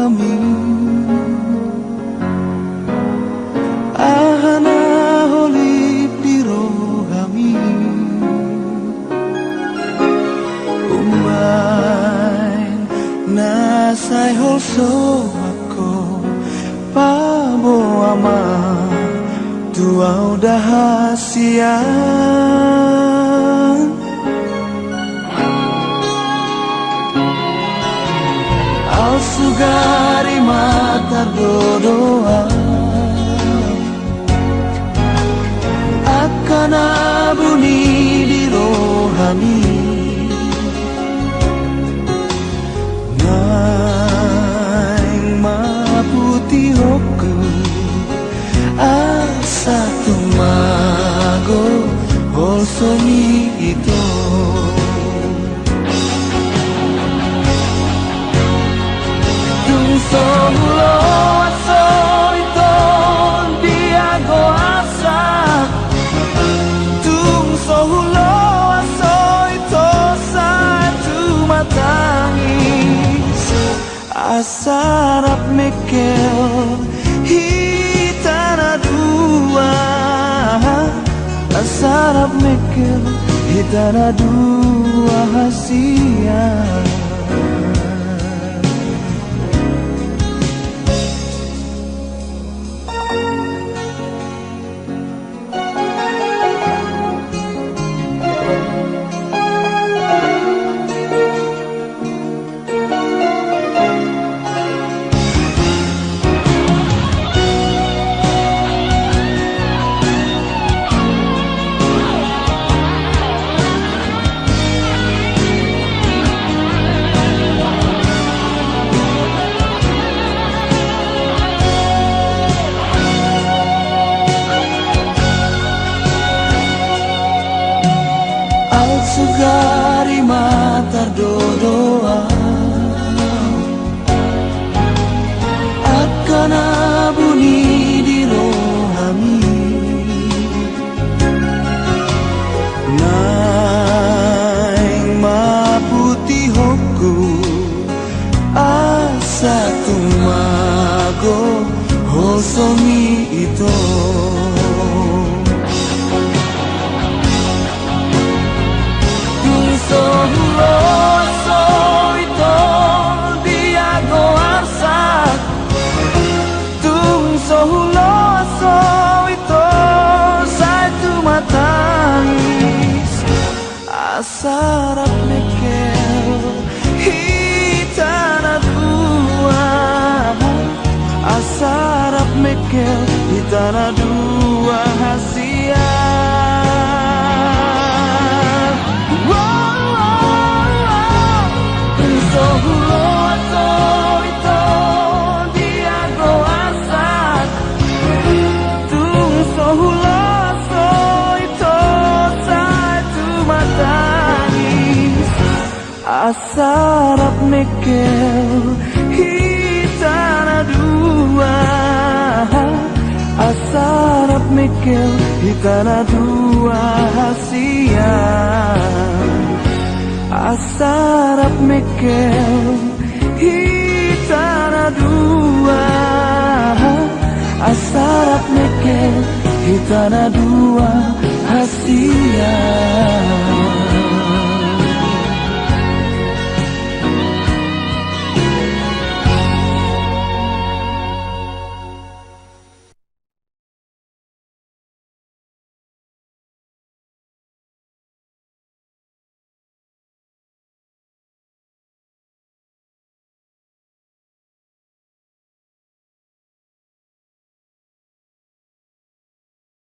kami ahana holip di roh kami umain nasai holso ako pabo ama tua udah hasian al sugari mata doa akan abuni di rohani naing maputi hoku asa tumago holsoni ito tung solo aso ito diago asa tung solo aso ito satu matangis asarap mekel hitana dua asarap mekel hitana dua hasian sugari mata doa akan abuni di rohani naing maputi hoku asa tumago hosomi ito solo ito diago arsak tung solo ito satu matangis asarap mekel hitana dua asarap mekel hitana dua hasian asarap mekel hitana dua asarap mekel hitana dua hasian asarap mekel hitana dua asarap mekel hitana dua hasian